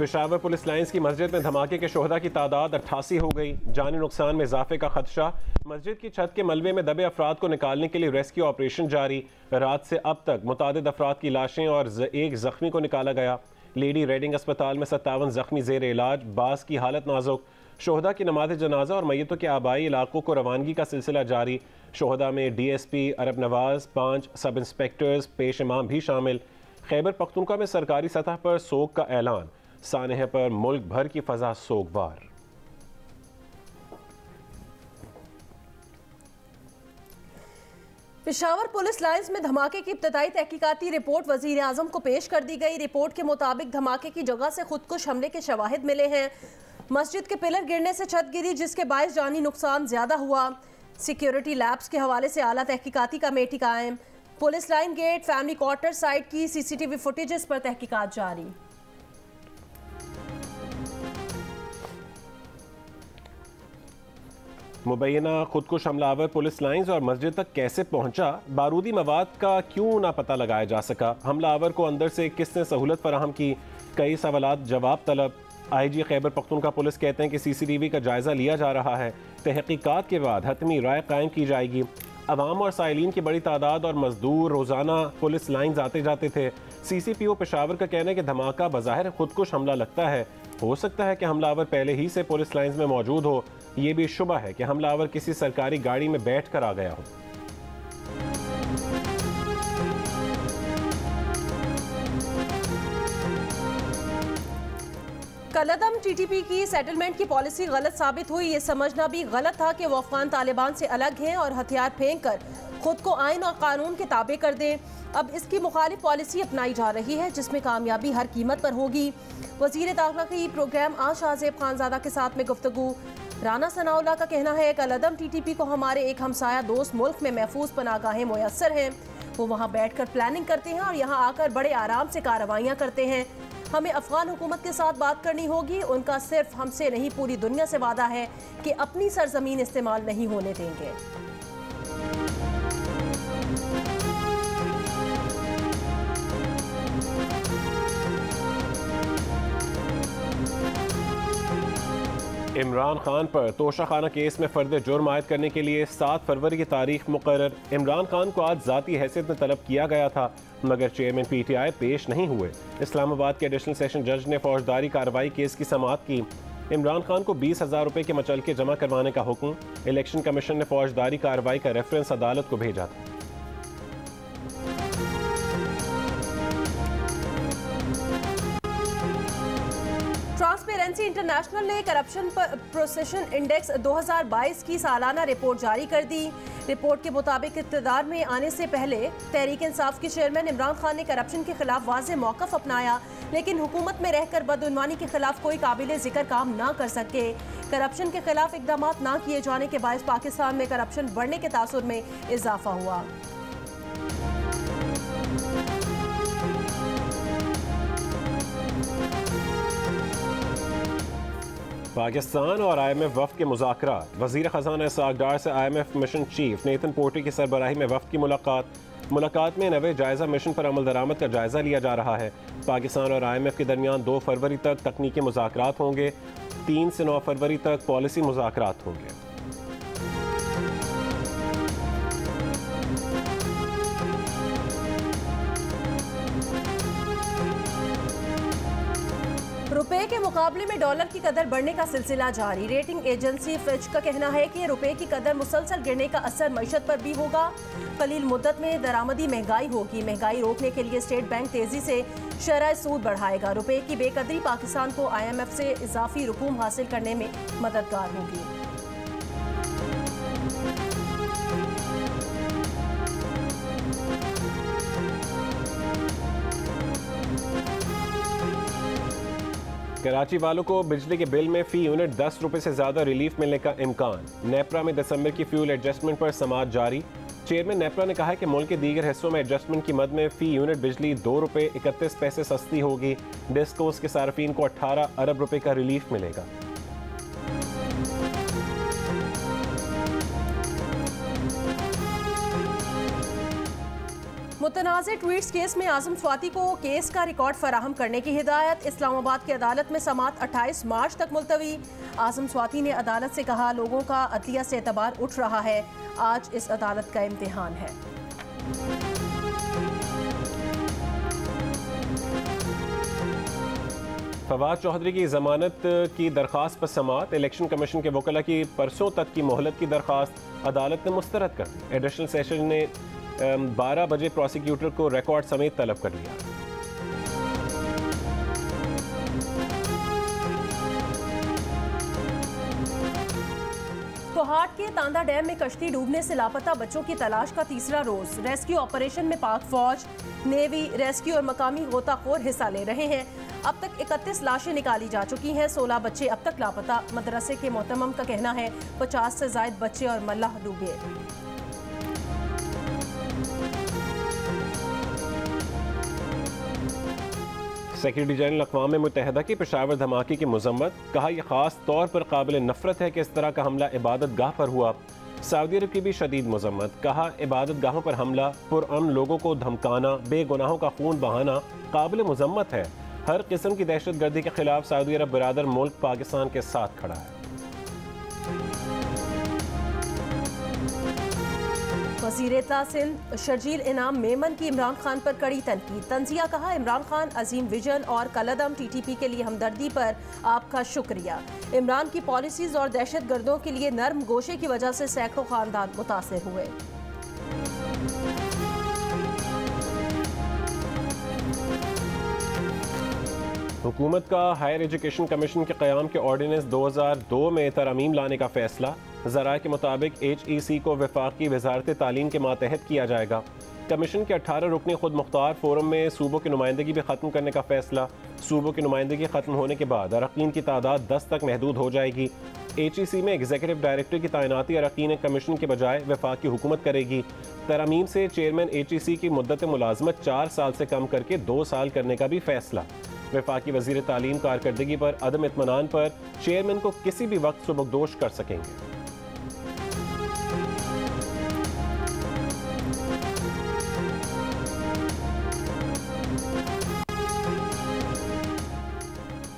Peshawar police lines की मस्जिद में धमाके के शोहदा की तादाद 88 हो गई। जानी नुकसान में इजाफे का खदशा। मस्जिद की छत के मलबे में दबे अफराद को निकालने के लिए रेस्क्यू ऑपरेशन जारी। रात से अब तक मुतादिद अफराद की लाशें और एक जख्मी को निकाला गया। लेडी रेडिंग अस्पताल में 57 जख्मी जेर इलाज, बास की हालत नाजुक। शोहदा की नमाज जनाजा और मैयतों के आबाई इलाकों को रवानगी का सिलसिला जारी। शोहदा में DSP अरब नवाज, 5 सब इंस्पेक्टर्स, पेश इमाम भी शामिल। खैबर पख्तूनख्वा में सरकारी सतह पर सोग का ऐलान। सानहे पर मुल्क भर की फजा सोगवार। पेशावर पुलिस लाइन्स में धमाके की इब्तदाई तहकीकाती रिपोर्ट वजीर आजम को पेश कर दी गई। रिपोर्ट के मुताबिक धमाके की जगह से खुदकुश हमले के शवाहिद मिले हैं। मस्जिद के पिलर गिरने से छत गिरी, जिसके बायस जानी नुकसान ज्यादा हुआ। सिक्योरिटी लैब्स के हवाले से आला तहकीकाती कमेटी कायम। Police line gate, family quarter site की CCTV फुटेजेस पर तहकीकात जारी। मुबैना खुदकुश हमलावर पुलिस लाइन्स और मस्जिद तक कैसे पहुंचा, बारूदी मवाद का क्यों ना पता लगाया जा सका, हमलावर को अंदर से किसने सहूलत फराहम की, कई सवालात जवाब तलब। IG खैबर पख्तूनख्वा पुलिस कहते हैं कि CCTV का जायजा लिया जा रहा है। तहकीकात के बाद हतमी राय कायम की जाएगी। अवाम और साइलिन की बड़ी तादाद और मजदूर रोजाना पुलिस लाइन्स आते जाते थे। CCPO पेशावर का कहना है कि धमाका बज़ाहिर खुदकुश हमला लगता है। हो सकता है कि हमलावर पहले ही से पुलिस लाइन्स में मौजूद हो। ये भी शुबा है कि हमलावर किसी सरकारी गाड़ी में बैठ कर आ गया हो। कलअदम TTP की सेटलमेंट की पॉलिसी गलत साबित हुई। ये समझना भी गलत था कि वो अफगान तालिबान से अलग हैं और हथियार फेंक कर खुद को आइन और कानून के ताबे कर दें। अब इसकी मुखालिफ पॉलिसी अपनाई जा रही है, जिसमें कामयाबी हर कीमत पर होगी। वजीर दाखिला की प्रोग्राम आज शाहजेब खानजादा के साथ में गुफ्तगू। राना सनाउल्लाह का कहना है कलअदम TTP को हमारे एक हमसाया दोस्त मुल्क में महफूज पनागाहें मुयस्सर हैं। वो वहाँ बैठ कर प्लानिंग करते हैं और यहाँ आकर बड़े आराम से कार्रवाइयाँ करते हैं। हमें अफगान हुकूमत के साथ बात करनी होगी। उनका सिर्फ हमसे नहीं पूरी दुनिया से वादा है कि अपनी सरजमीन इस्तेमाल नहीं होने देंगे। इमरान खान पर तोशाखाना केस में फर्द जुर्म आयद करने के लिए 7 फरवरी की तारीख मुकर्रर। इमरान खान को आज ज़ाती हैसियत में तलब किया गया था, मगर चेयरमैन PTI पेश नहीं हुए। इस्लामाबाद के एडिशनल सेशन जज ने फौजदारी कार्रवाई केस की समाअत की। इमरान खान को 20,000 रुपये के मचलके जमा करवाने का हुक्म। इलेक्शन कमीशन ने फौजदारी कार्रवाई का रेफरेंस अदालत को भेजा था। ट्रांसपेरेंसी इंटरनेशनल ने करप्शन प्रोसेशन इंडेक्स 2022 की सालाना रिपोर्ट जारी कर दी। रिपोर्ट के मुताबिक इक़्तिदार में आने से पहले तहरीक इंसाफ के चेयरमैन इमरान खान ने करप्शन के खिलाफ वाज़ेह मौक़िफ़ अपनाया, लेकिन हुकूमत में रहकर बदउनवानी के खिलाफ कोई काबिल ज़िक्र काम ना कर सके। करप्शन के खिलाफ इक़दाम ना किए जाने के बायस पाकिस्तान में करप्शन बढ़ने के तासुर में इजाफा हुआ। पाकिस्तान और IMF वफ़द के मुज़ाकरात। वज़ीर ख़ज़ाना इसहाक़ डार से IMF मिशन चीफ नेथन पोर्टी की सरबराही में वफ़द की मुलाकात में नवे जायज़ा मिशन पर अमल दरामद का जायज़ा लिया जा रहा है। पाकिस्तान और IMF के दरमियान 2 फरवरी तक तकनीकी मुज़ाकरात होंगे। 3 से 9 फरवरी तक पॉलिसी मुज़ाकरात होंगे। रुपए के मुकाबले में डॉलर की कदर बढ़ने का सिलसिला जारी। रेटिंग एजेंसी फिच का कहना है कि रुपए की कदर मुसलसल गिरने का असर मईशत पर भी होगा। कलील मुद्दत में दरामदी महंगाई होगी। महंगाई रोकने के लिए स्टेट बैंक तेजी से शरह सूद बढ़ाएगा। रुपए की बेकदरी पाकिस्तान को IMF से इजाफी रकूम हासिल करने में मददगार होगी। कराची वालों को बिजली के बिल में फी यूनिट 10 रुपये से ज़्यादा रिलीफ मिलने का इम्कान। नेपरा में दिसंबर की फ्यूल एडजस्टमेंट पर समाअत जारी। चेयरमैन नेपरा ने कहा है कि मुल्क के दीगर हिस्सों में एडजस्टमेंट की मद में फी यूनिट बिजली 2 रुपये 31 पैसे सस्ती होगी। डिस्कोस के सार्फिन को 18 अरब रुपये का रिलीफ मिलेगा। मुतनाज़ ट्वीट्स केस में आजम स्वाति को केस का रिकॉर्ड फराहम करने की हिदायत। इस्लामाबाद की अदालत में समाअत 28 मार्च तक मुलतवी। आजम स्वाति ने अदालत से कहा, लोगों का अदलिया से एतबार उठ रहा है, आज इस अदालत का इम्तिहान है। फवाद चौधरी की जमानत की दरख्वास्त पर समाअत। इलेक्शन कमीशन के वकला की परसों तक की मोहलत की दरख्वास्त अदालत ने मुस्तरद कर दी। एडिशनल सेशन ने 12 बजे प्रोसिक्यूटर को रिकॉर्ड समेत तलब कर लिया। कोहाट के तांदा डैम में कश्ती डूबने से लापता बच्चों की तलाश का तीसरा रोज। रेस्क्यू ऑपरेशन में पाक फौज, नेवी, रेस्क्यू और मकामी गोताखोर हिस्सा ले रहे हैं। अब तक 31 लाशें निकाली जा चुकी हैं, 16 बच्चे अब तक लापता। मदरसे के मोहतमम का कहना है 50 से ज्यादा बच्चे और मल्लाह डूबे। सेक्रेटरी जनरल अक़वाम मुत्तहिदा की पेशावर धमाके की मज़म्मत। कहा, यह खास तौर पर काबिल नफरत है कि इस तरह का हमला इबादत गाह पर हुआ। सऊदी अरब की भी शदीद मज़म्मत। कहा, इबादत गाहों पर हमला, पुरअमन लोगों को धमकाना, बेगुनाहों का खून बहाना काबिल मज़म्मत है। हर किस्म की दहशत गर्दी के खिलाफ सऊदी अरब बिरादर मुल्क पाकिस्तान के साथ खड़ा है। वज़ीर इत्तला सिंध शर्जील इनाम मेमन की इमरान खान पर कड़ी तनकीद। तंजिया कहा, इमरान खान अजीम विजन और कलदम TTP के लिए हमदर्दी पर आपका शुक्रिया। इमरान की पॉलिसीज और दहशत गर्दों के लिए नर्म गोशे की वजह से सैकड़ों खानदान मुतासिर हुए। हुकूमत का हायर एजुकेशन कमीशन के क़याम के ऑर्डिनेंस 2002 में तरमीम लाने का फैसला। ज़राए के मुताबिक HEC को वफाकी वजारत तालीम के मातहत किया जाएगा। कमीशन के 18 रुकनी खुद मुख्तार फोरम में सूबों की नुमाइंदगी भी ख़त्म करने का फैसला। सूबों की नुमाइंदगी ख़त्म होने के बाद अरकान की तादाद 10 तक महदूद हो जाएगी। HEC में एग्जीक्यूटिव डायरेक्टर की तैनाती अरकान कमीशन के बजाय वफाकी हुकूमत करेगी। तरमीम से चेयरमैन HEC की मुद्दत मुलाजमत 4 साल से कम करके 2 साल करने का भी फैसला। वफाकी वज़ीर तालीम कारकर्दगी पर अदम इत्मीनान पर चेयरमैन को किसी भी वक्त सुबकदोश कर सकेंगे।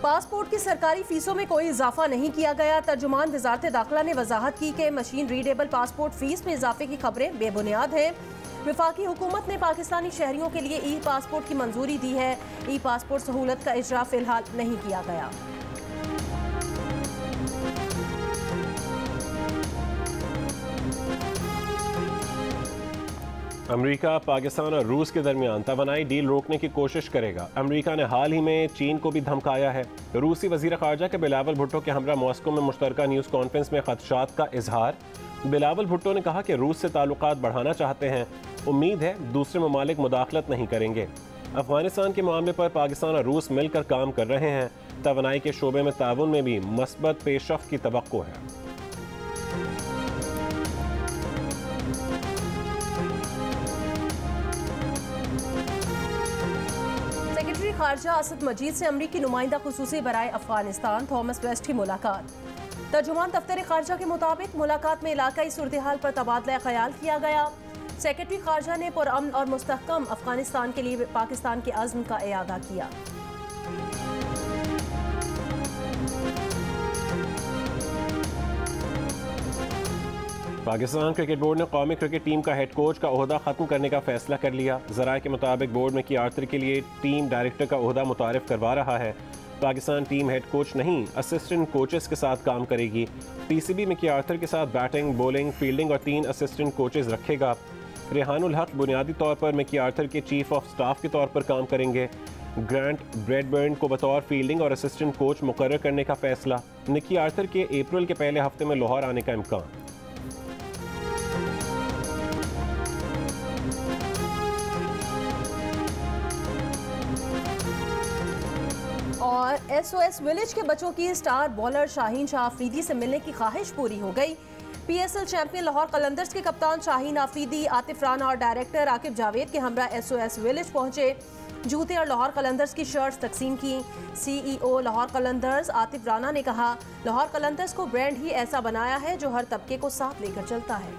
पासपोर्ट की सरकारी फीसों में कोई इजाफा नहीं किया गया। तर्जुमान वजारत दाखिला ने वजाहत की कि मशीन रीडेबल पासपोर्ट फीस में इजाफे की खबरें बेबुनियाद हैं। वफाकी हुकूमत ने पाकिस्तानी शहरियों के लिए ई पासपोर्ट की मंजूरी दी है। ई पासपोर्ट सहूलत का इजरा फिलहाल नहीं किया गया। अमेरिका, पाकिस्तान और रूस के दरमियान तवानाई डील रोकने की कोशिश करेगा। अमेरिका ने हाल ही में चीन को भी धमकाया है। रूसी वजीर खारजा के बिलावल भुट्टो के हमरा मॉस्को में मुश्तरका न्यूज़ कॉन्फ्रेंस में खदशात का इजहार। बिलावल भुट्टो ने कहा कि रूस से ताल्लुकात बढ़ाना चाहते हैं। उम्मीद है दूसरे ममालिक मुदाखलत नहीं करेंगे। अफगानिस्तान के मामले पर पाकिस्तान और रूस मिलकर काम कर रहे हैं। तवानाई के शोबे में ताउन में भी मस्बत पेशरफ्त की तवक्को है। सेक्रेटरी खारजा असद मजीद से अमरीकी नुमाइंदा खुसूसी बराए अफगानिस्तान थॉमस वेस्ट की मुलाकात। तर्जुमान दफ्तर खारजा के मुताबिक मुलाकात में इलाकाई सूरत हाल पर तबादला ख्याल किया गया। सेक्रेटरी खारजा ने पुरअमन और मुस्तहकम अफगानिस्तान के लिए पाकिस्तान के अज़्म का इयादा किया। पाकिस्तान क्रिकेट बोर्ड ने कौमी क्रिकेट टीम का हेड कोच का ओहदा खत्म करने का फैसला कर लिया। ज़राए के मुताबिक बोर्ड में की आर्थर के लिए टीम डायरेक्टर का ओहदा मुतारिफ करवा रहा है। पाकिस्तान टीम हेड कोच नहीं, असिस्टेंट कोचेस के साथ काम करेगी। PCB में की आर्थर के साथ बैटिंग, बॉलिंग, फील्डिंग और 3 असिस्टेंट कोचेस रखेगा। रेहानुल हक बुनियादी तौर पर मिकी आर्थर के चीफ ऑफ स्टाफ के तौर पर काम करेंगे। ग्रांट ब्रैडबर्न को बतौर फील्डिंग और असिस्टेंट कोच मुकर्रर करने का फैसला। निकी आर्थर के अप्रैल के पहले हफ्ते में लाहौर आने का इम्कान। और SOS विलेज के बच्चों की स्टार बॉलर शाहीन शाह अफरीदी से मिलने की ख्वाहिश पूरी हो गई। PSL चैंपियन लाहौर कलंदर्स के कप्तान शाहीन अफरीदी, आतिफ राना और डायरेक्टर आकिब जावेद के हमरा SOS विलेज पहुंचे। जूते और लाहौर कलंदर्स की शर्ट्स तकसीम की। CEO लाहौर कलंदर्स आतिफ राना ने कहा, लाहौर कलंदर्स को ब्रांड ही ऐसा बनाया है जो हर तबके को साथ लेकर चलता है।